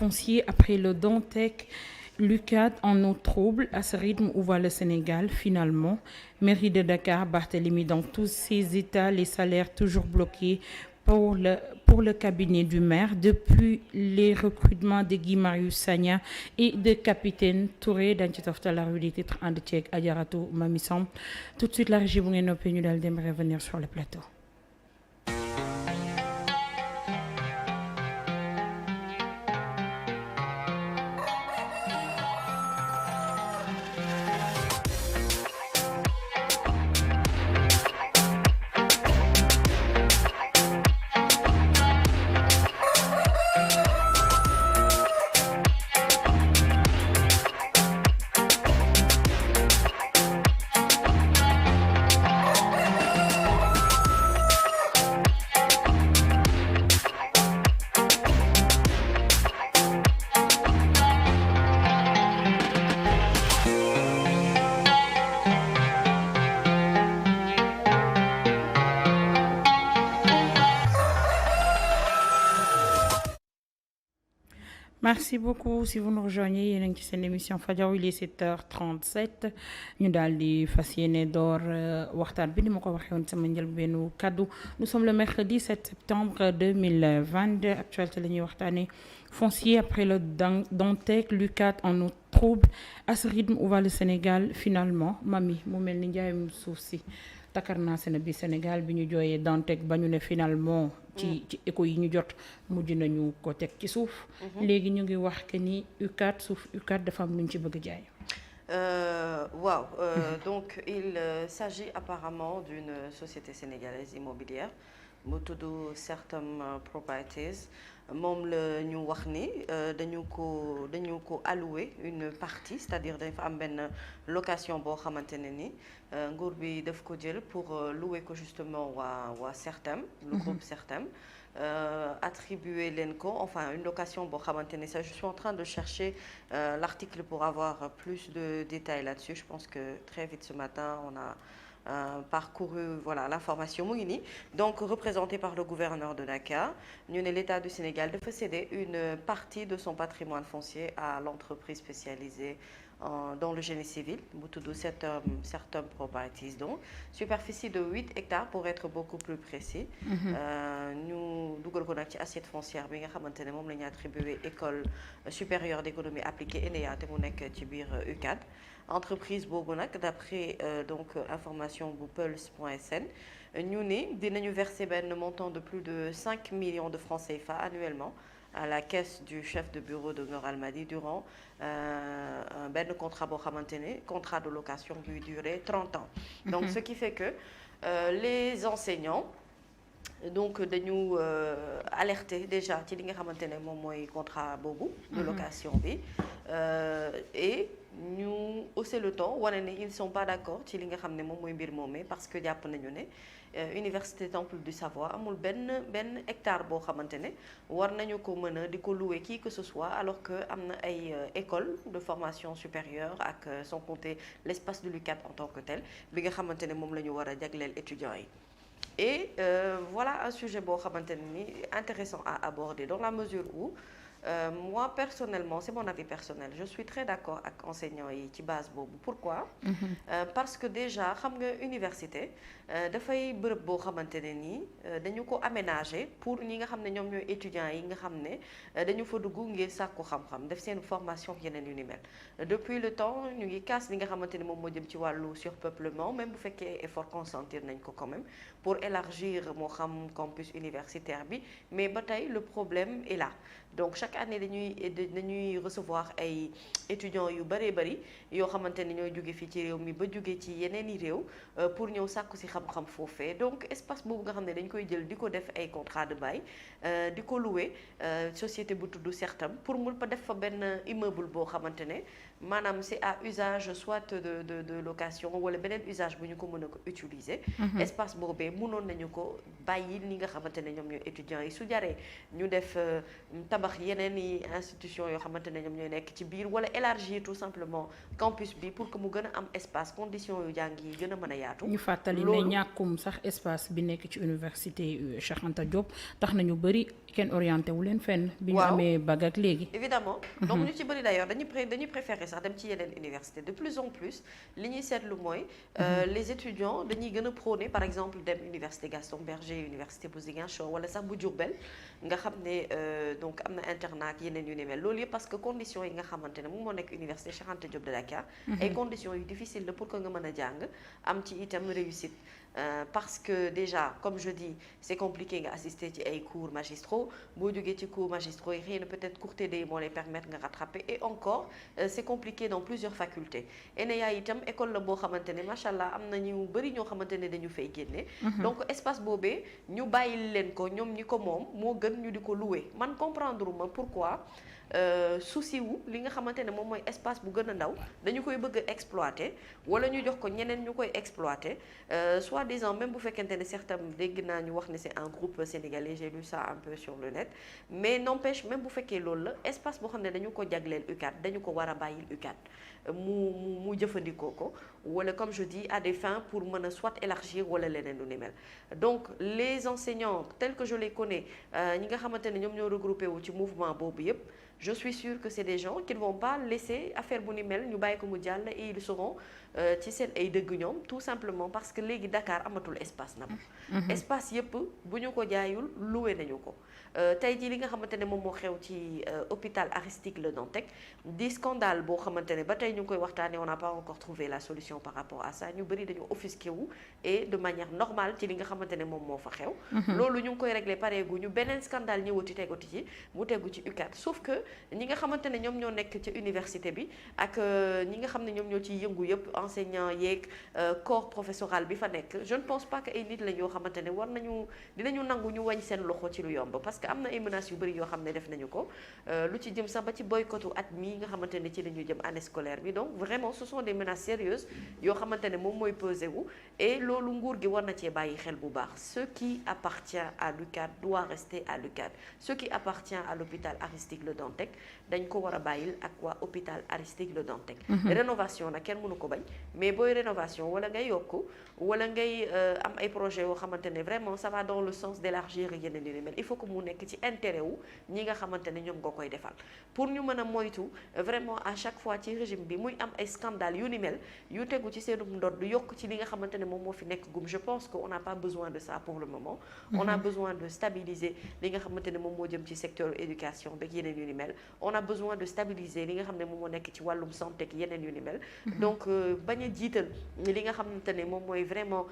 foncier après le Dantec. L'UCAD en eau trouble, à ce rythme où va le Sénégal finalement. Mairie de Dakar, Barthélemy, dans tous ces états, les salaires toujours bloqués pour le cabinet du maire depuis les recrutements de Guy Marius Sagna et de Capitaine Touré dañ ci toftal la revue des titres ànd ceeg Adjaratou Mami Samb. Tout de suite la régie bu ngeen noppee ñu daal dem revenir sur le plateau. Merci beaucoup si vous nous rejoignez yéen a ngi ci seen émission Fajar il est 7h37 ñu daal di fas yéene door waxtaan bi ni ma ko waxee woon sama njëlbeenu kaddu nous sommes le mercredi 7 septembre 2022 actualité la ñuy waxtaanee foncier après le Dantec l'UCAD en eau trouble à ce rythme où va le Sénégal finalement mami mu mel ni njaayum suuf si takar naa seen bi Sénégal bi ñu jooyee Dantec ba ñu ne finalement ci écho yi ñu jot mujj nañu ko teg ci suuf léegi ñu ngi wax que ni UCAD suuf UCAD dafa am lu ñu ci bëgg a jaay waaw donc il s'agit apparemment d'une société sénégalaise immobilière mu tudd Certain Properties moom la ñu wax ni dañu ko allouer une partie c'est-à-dire dañ fa am benn location boo xamante ne ni nguur bi daf ko jël pour louer ko justement waa Certain le groupe Certain attribuer leen ko enfin une location boo xamante ne ça je suis en train de chercher l'article pour avoir plus de détails là-dessus je pense que très vite ce matin on a parcouru voilà l'information mu ngi nii donc représenté par le gouverneur de Dakar ñu ne l'État du Sénégal dafa céder une partie de son patrimoine foncier à l'entreprise spécialisée dans le génie civil bu tudd Certain Properties donc superficie de 8 hectares pour être beaucoup plus précis ñu dugal ko nag ci assiette foncière bi nga xamante ne moom la ñu attribué école supérieure d'économie appliquée ENEA te mu nekk ci biir UCAD entreprise boobu nag d'après donc information bu Pulse.sn ñu ni dinañu verser benn montant de plus de 5 millions de francs CFA annuellement à la caisse du chef de bureau de Nour Almadi durant benn contrat boo xamante ne contrat de location buy durer 30 ans donc ce qui fait que les enseignants donc dañu alerter déjà ci li nga xamante ne moom mooy contrat boobu de location bi et ñu hausser le ton wane ne ils ne sont pas d'accord ci li nga xam ne moom mooy mbir moomee parce que jàpp nañu ne université Temple du Savoir amul benn hectare boo xamante ne war nañu ko mën a di ko louer qui que ce soit alors que am na ay école de formation supérieure ak sans compter l'espace de l'UCAD en tant que tel bi nga xamante ne moom la ñu war a jagleel étudiants yi et voilà un sujet boo xamante ne ni intéressant à aborder dans la mesure où moi personnellement c'est mon avis personnel je suis très d'accord ak enseignants yi ci base boobu pourquoi parce que déjà xam nga université dafay bërëb boo xamante ne nii dañu ko aménager pour ñi nga xam ne ñoom ñooy étudiants yi nga xam ne dañu fa dugg ngir sàkku xam-xam def seen formation yeneen yu ni mel depuis le temps ñu ngi casse li nga xamante ne moom moo jëm ci wàllu surpeuplement même bu fekkee effort consentir nañ ko quand même pour élargir moo xam campus universitaire bi mais ba tey le problème est là donc chaque année dañuy recevoir ay étudiants yu bëree bëri yoo xamante ni ñooy jóge fii ci réew mi ba jóge ci yeneen i réew pour ñëw sàkku si xam-xam foofee donc espace boobu nga xam ne dañ koy jël di ko def ay contrat de bail di ko louer société bu tudd Certain pour mu pa def fa benn immeuble boo xamante ne maanaam c'est à usage soit de location wala beneen usage bu ñu ko mën a ko utiliser espace boobee mënoon nañu ko bàyyi li nga xamante ne ñoom ñooy étudiants yi su jaree ñu def tabax yeneen i institution yoo xamante ne ñoom ñooy nekk ci biir wala élargir tout simplement campus bi pour que mu gën a am espace conditions yu jàng yi gën a mën a yaatu. ñu fàttali ne ñàkkum sax espace bi nekk ci université Cheikh Anta Diop tax nañu bëri kenn orienté wu leen fenn. bi ñu amee bac ak léegi. évidemment donc ñu ci bëri d'ailleurs dañuy préférer sax dem ci yeneen université de plus en plus li ñuy seetlu mooy les étudiants dañuy gën a prôner par exemple dem université Gaston Berger université bu Ziguinchor wala sax bu Diourbel nga xam ne donc am na internat ak yeneen yu ni mel loolu yëpp parce que conditions yi nga xamante ne moom moo nekk université Cheikh Anta Diop de Dakar ay conditions yu difficile la pour que nga mën a jàng am ci itam réussite parce que déjà comme je dis c'est compliqué nga assister ci ay cours magistraux boo jógee ci cours magistraux yi xëy na peut-être court TD moo lay permettre nga rattraper et encore c'est compliqué dans plusieurs facultés ENEA itam école la boo xamante ne macha allah am na ñu bëri ñoo xamante ne dañu fay génne donc espace boobee ñu bàyyil leen ko ñoom ñi ko moom moo gën ñu di ko louer man comprendre ma pourquoi souci wu li nga xamante ne moom mooy espace bu gën a ndaw dañu koy bëgg a exploiter wala ñu jox ko ñeneen ñu koy exploiter soi-disant même bu fekkente ne certains dégg naa ñu wax ne c'est un groupe sénégalais j'ai lu ça un peu sur le net mais n'empêche même bu fekkee loolu la espace boo xam ne dañu ko jagleel UCAD dañu ko war a bàyyil UCAD mu jëfandikoo ko wala comme je dis à des fins pour mën a soit élargir wala leneen lu ni mel donc les enseignants tels que je les connais ñi nga xamante ne ñoom ñoo regroupé wu ci mouvement boobu yépp je suis sûre que c'est des gens qui ne vont pas laisser affaire bu ni mel ñu bàyyi ko mu jàll et ils seront ci seen ay dëgg ñoom tout simplement parce que léegi Dakar amatul espace na espace yépp bu ñu ko jaayul loué nañu ko tey jii li nga xamante ne moom moo xew ci hôpital Aristide Le Dantec di scandale boo xamante ne ba tey ñu ngi koy waxtaanee on n'a pas encore trouvé la solution par rapport à ça ñu bëri dañu offusqué wu et de manière normale ci li nga xamante ne moom moo fa xew loolu ñu ngi koy régler pareegu ñu beneen scandale ñëwati tegoti ci mu tegu ci UCAD sauf que ñi nga xamante ne ñoom ñoo nekk ci université bi ak ñi nga xam ne ñoom ñoo ciy yëngu yëpp enseignants yeeg corps professoral bi fa nekk je ne pense pas que ay nit la yoo xamante ne dinañu nangu ñu wañ seen loxo ci lu yomb parce que am na ay menaces yu bëri yoo xam ne def nañu ko lu ci jëm sax ba ci boycottu at mi nga xamante ne ci la ñu jëm année scolaire bi donc vraiment ce sont des menaces sérieuses yoo xamante ne moom mooy pesé wu et loolu nguur gi war na cee bàyyi xel bu baax ce qui appartient à l'UCAD doit rester à l'UCAD ce qui appartient à l'hôpital Aristide Le Dantec dañ ko war a bàyyil ak waa hôpital Aristide Le Dantec rénovation nag kenn mënu ko bañ mais booy rénovation wala ngay yokku wala ngay am ay projets yoo xamante ne vraiment ça va dans le sens d'élargir yeneen yu ni mel il faut que mu nekk ci intérêt wu ñi nga xamante ne ñoom nga koy defal pour ñu mën a moytu vraiment à chaque fois ci régime bi muy am ay scandale yu ni mel yu tegu ci seenum ndodd yokk ci li nga xamante ne moom moo fi nekk gum je pense que on n'a pas besoin de ça pour le moment on a besoin de stabiliser li nga xamante ne moom moo jëm ci secteur éducation beeg yeneen yu ni mel on a besoin de stabiliser li nga xam ne moom moo nekk ci wàllum santé ak yeneen yu ni mel donc bañ a jiital li nga xamante ne moom mooy vraiment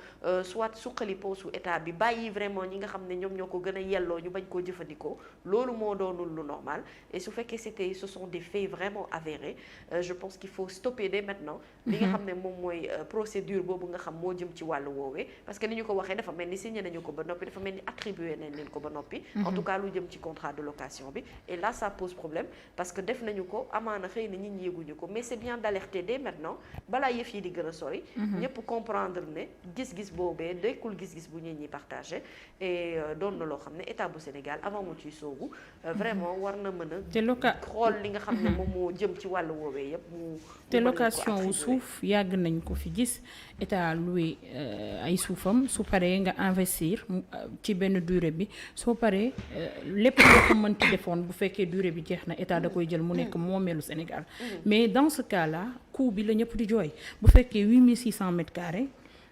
soit suqali poosu état bi bàyyi vraiment ñi nga xam ne ñoom ñoo ko gën a yelloo ñu bañ koo jëfandikoo loolu moo doonul lu normal et su fekkee ce sont des faits vraiment avérés je pense qu'il faut stopper dès maintenant li nga xam ne moom mooy procédure boobu nga xam moo jëm ci wàllu woowee parce que ni ñu ko waxee dafa mel ni signé nañu ko ba noppi dafa mel ni attribué nañ leen ko ba noppi en tout cas lu jëm ci contrat de location bi et là ça pose problème parce que def nañu ko amaana xëy na ñi yéeguñu ko mais c'est bien d'alerter dès maintenant balaa yëf yi di gën a sori ñëpp comprendre ne gis-gis boobee dekkul gis-gis bu ñit ñi partagé et doon na loo xam ne état bu Sénégal avant mu ciy soobu vraiment war na mën a xool li nga xam ne moom moo jëm ci wàllu woowee yëpp mu te location wu suuf yàgg nañ ko fi gis état loué ay suufam su paree nga investir ci benn durée bi soo paree lépp loo ko mënti defoon bu fekkee durée bi jeex na état da koy jël mu nekk moomeelu Sénégal mais dans ce cas là coût bi la ñëpp di jooy bu fekkee 8600 mètres carrés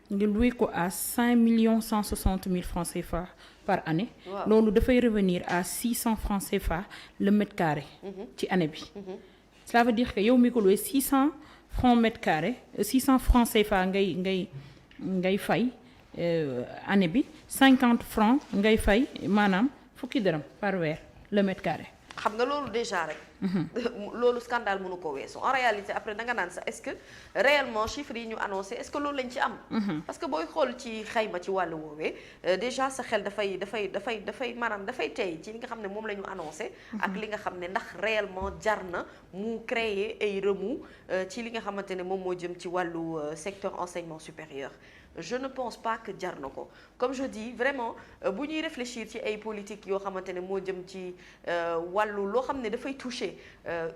nga loué ko à 5 160 000 francs CFA par année loolu dafay revenir à 600 francs CFA le mètre carré ci année bi cela veut dire que yow mi ko loué 600 francs mètre carré 600 francs CFA ngay fay année bi 50 francs ngay fay maanaam fukki dërëm par weer le mètre carré xam nga loolu déjà rek loolu scandale mënu ko weesu en réalité après da nga naan sax est-ce que réellement chiffres yi ñu annoncé est-ce que loolu lañ ci am parce que booy xool ci xayma ci wàllu woowee déjà sa xel dafay maanaam dafay tey ci li nga xam ne moom la ñu annoncé ak li nga xam ne ndax réellement jar na mu créer ay remous ci li nga xamante ne moom moo jëm ci wàllu secteur enseignement supérieur je ne pense pas que jar na ko comme je dis vraiment bu ñuy réfléchir ci ay politique yoo xamante ne moo jëm ci wàllu loo xam ne dafay toucher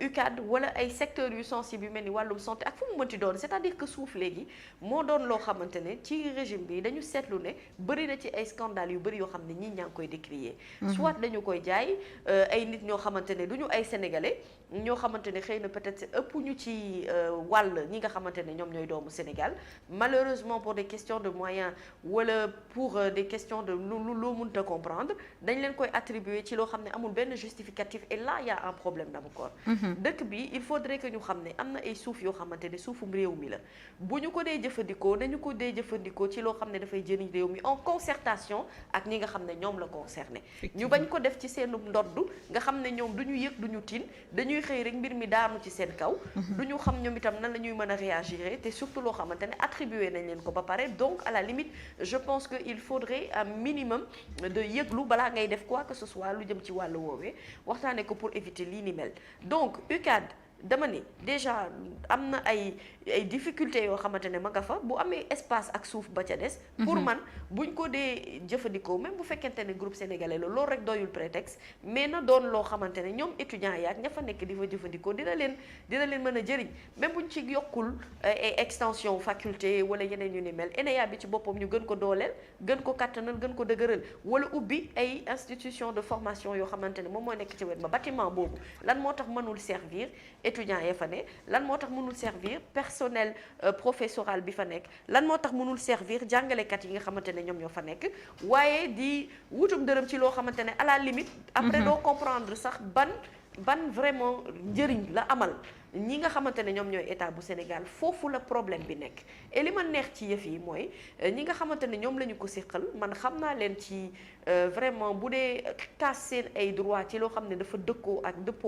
UCAD wala ay secteurs yu sensibles yu mel ni wàllum santé ak fu mu mënti doon c'est-à-dire que suuf léegi moo doon loo xamante ne ci régime bi dañu seetlu ne bëri na ci ay scandales yu bëri yoo xam ne ñii ñaa ngi koy décrier soit dañu koy jaay ay nit ñoo xamante ne du ñu ay sénégalais ñoo xamante ne xëy na peut-être ëpp ñu ci wàll ñi nga xamante ne ñoom ñooy doomu Sénégal malheureusement pour des questions de moyens wala pour des questions de loo mënta comprendre dañ leen koy attribuer ci loo xam ne amul benn justificatif et là il y a un problème d'abord dëkk bi il faudrait que ñu xam ne am na ay suuf yoo xamante ne suufum réew mi la bu ñu ko dee jëfandikoo nañu ko dee jëfandikoo ci loo xam ne dafay jëriñ réew mi en concertation ak ñi nga xam ne ñoom la concerné ñu bañ ko def ci seenu ndodd nga xam ne ñoom du ñu yëg du ñu tin dañuy xëy rek mbir mi daanu ci seen kaw du ñu xam ñoom itam nan la ñuy mën a réagir te surtout loo xamante ne attribué nañ leen ko ba pare donc à la limite je pense que il faudrait un minimum de yëglu balaa ngay def quoi que ce soit lu jëm ci wàllu woowee waxtaane ko pour éviter lii ni mel donc UCAD dama ni déjà am na ay difficultés yoo xamante ne ma nga fa bu amee espace ak suuf ba ca des pour man buñ ko dee jëfandikoo même bu fekkente ne groupe sénégalais la loolu rek doyul prétexte mais na doon loo xamante ne ñoom étudiants yaak ña fa nekk di fa jëfandikoo dina leen mën a jëriñ même buñ ci yokkul ay extension faculté wala yeneen yu ni mel ENEA bi ci boppam ñu gën ko dooleel gën ko kattanal gën ko dëgëral wala ubbi ay institution de formation yoo xamante ne moom mooy nekk ci wet ba bâtiment boobu lan moo tax mënul servir étudiants ya fa ne lan moo tax mënul servir personnel professoral bi fa nekk lan moo tax mënul servir jàngalekat yi nga xamante ne ñoom ñoo fa nekk waaye di wutum dërëm ci loo xamante ne à la limite après doo comprendre sax ban vraiment njëriñ la amal ñi nga xamante ne ñoom ñooy état bu Sénégal foofu la problème bi nekk et li ma neex ci yëf yi mooy ñi nga xamante ne ñoom la ñu ko séqal man xam naa leen ci vraiment bu dee kaas seen ay droit ci loo xam ne dafa dëppoo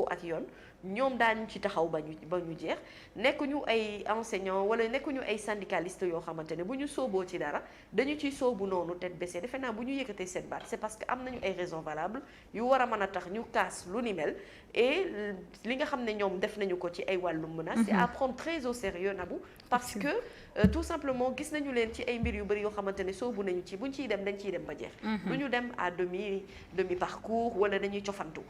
ak yoon ñoom daañu ci taxaw ba ñu jeex nekkuñu ay enseignants wala nekkuñu ay syndicalistes yoo xamante ne bu ñu sooboo ci dara dañu ciy soobu noonu tête baissée defe naa bu ñu yëkkatee seen baat c'est parce que am nañu ay raisons valables yu war a mën a tax ñu kaas lu ni mel et li nga xam ne ñoom def nañu ko ci ay wàllum menace c'est à prendre très au sérieux Nabou parce que tout simplement gis nañu leen ci ay mbir yu bëri yoo xamante ne soobu nañu ci buñ ciy dem dañ ciy dem ba jeex du ñu dem à demi parcours wala dañuy cofantu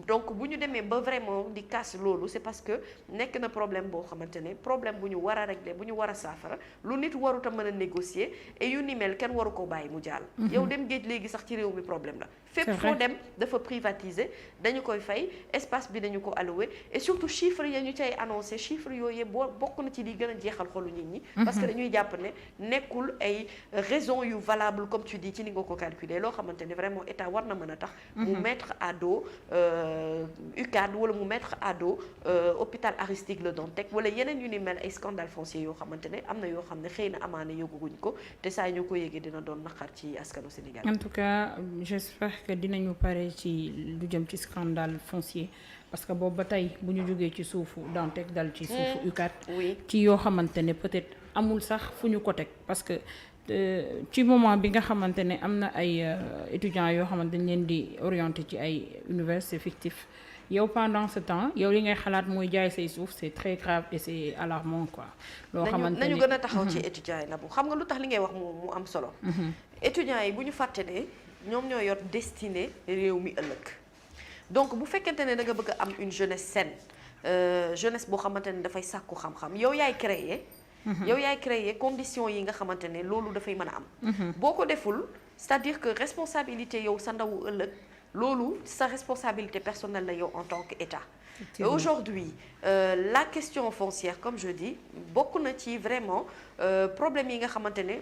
donc bu ñu demee ba vraiment di casse loolu c'est parce que nekk na problème boo xamante ne problème bu ñu war a régler bu ñu war a saafara lu nit warut a mën a négocier et yu ni mel kenn waru ko bàyyi mu jàll yow dem géej léegi sax ci réew mi problème la fépp foo dem dafa privatiser dañu koy fay espace bi dañu ko alloué et surtout chiffres ya ñu cay annoncé chiffres yooyu bokk na ci li gën a jeexal xolu nit ñi parce que dañuy jàpp ne nekkul ay raisons yu valable comme tu dis ci ni nga ko calculer loo xamante ne vraiment état war na mën a tax mu mettre à dos UCAD wala mu mettre à dos hôpital Aristide Le Dantec wala yeneen yu ni mel ay scandale foncier yoo xamante ne am na yoo xam ne xëy na amaana yëguguñ ko te saa ñu ko yëgee dina doon naqar ci askanu Sénégal. En tout cas j'espère que dinañu pare ci lu jëm ci scandale foncier parce que boobu ba tey bu ñu jógee ci suufu Dantec dal ci suufu UCAD ci yoo xamante ne peut-être amul sax fu ñu ko teg parce que ci moment bi nga xamante ne am na ay étudiants yoo xamante dañ leen di orienté ci ay universités fictifs yow pendant ce temps yow li ngay xalaat mooy jaay say suuf c'est très grave et c'est alarmant quoi. loo xamante ne nañu gën a taxaw ci étudiants yi Nabou xam nga lu tax li ngay wax mu am solo. étudiants yi bu ñu fàtte ne ñoom ñoo yor destinée réew mi ëllëg donc bu fekkente ne da nga bëgg a am une jeunesse saine jeunesse boo xamante ne dafay sàkku xam-xam yow yaay créer conditions yi nga xamante ne loolu dafay mën a am. boo ko deful c'est-à-dire que responsabilité yow sa ndawu ëllëg. loolu sa responsabilité personnelle la yow en tant qu'État. Et aujourd'hui la question foncière comme je dis bokk na ci vraiment problème yi nga xamante ne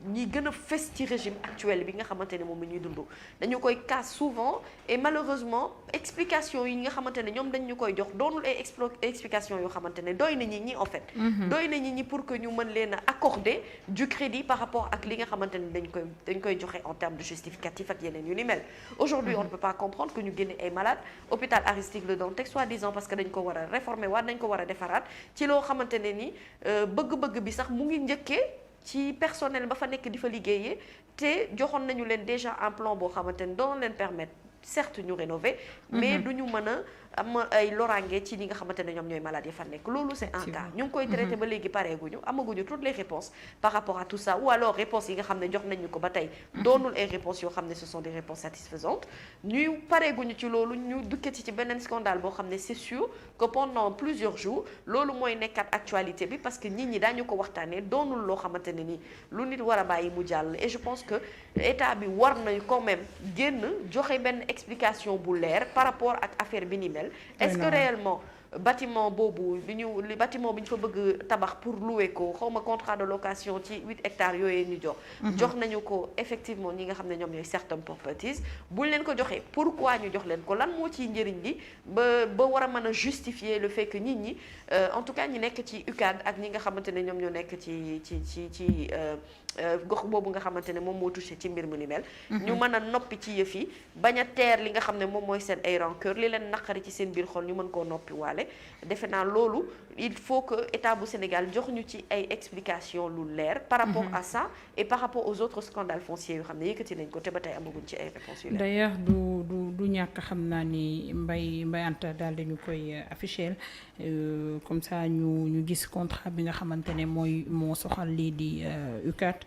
ñi gën a fës ci régime actuel bi nga xamante ne moom la ñuy dund dañu koy casse souvent et malheureusement explication yi nga xamante ne ñoom dañ ñu koy jox doonul ay explication yoo xamante ne doy na nit ñi en fait doy na nit ñi pour que ñu mën leen a accorder du crédit par rapport ak li nga xamante ne dañ koy joxe en termes de justificatif ak yeneen yu ni mel aujourd'hui on ne peut pas comprendre que ñu génne ay malades hôpital Aristide Le Dantec soi-disant parce que dañ ko war a réformer waat dañ ko war a defaraat ci loo xamante ne ni bëgg-bëgg bi sax mu ngi njëkkee ci personnel ba fa nekk di fa liggéeyee te joxoon nañu leen déjà un plan boo xamante ne doon leen permettre certes ñu rénover mais du ñu mën a am ay loraange ci ñi nga xamante ne ñoom ñooy malade yi fa nekk loolu c'est un cas ñu ngi koy traité ba léegi pareeguñu amaguñu toutes les réponses par rapport à tout ça ou alors réponses yi nga xam ne jox nañu ko ba tey doonul ay réponses yoo xam ne ce sont des réponses satisfaisantes ñuy pareeguñu ci loolu ñu dukkati ci beneen scandale boo xam ne c'est sûr que pendant plusieurs jours loolu mooy nekkat actualité bi parce que nit ñi daañu ko waxtaanee doonul loo xamante ne ni lu nit war a bàyyi mu jàll et je pense que état bi war nañu quand même génn joxe benn explication bu leer par rapport ak affaire bi ni mel est-ce que réellement bâtiment boobu li bâtiment bi ñu fa bëgg tabax pour louer ko xawma contrat de location ci 8 hectares yooyu ñu jox nañu ko effectivement ñi nga xam ne ñoom ñooy certaines properties buñ leen ko joxee pourquoi ñu jox leen ko lan moo ciy njëriñ li ba war a mën a justifier le fait que nit ñi en tout cas ñi nekk ci UCAD ak ñi nga xamante ne ñoom ñoo nekk ci gox boobu nga xamante ne moom moo touché ci mbir mu ni mel ñu mën a noppi ci yëf yi bañ a teer li nga xam ne moom mooy seen ay rancœur li leen naqari ci seen biir xol ñu mën koo noppi waale defe naa loolu il faut que état bu Sénégal jox ñu ci ay explications lu leer par rapport à ça et par rapport aux autres scandales fonciers yoo xam ne yëkkati nañ ko te ba tey amaguñ ci ay réponses yu leer. D'ailleurs du ñàkk xam naa ni Mbaye Anta daal dañu koy afficher comme ça ñu gis contrat bi nga xamante ne moo soxal lii di UCAD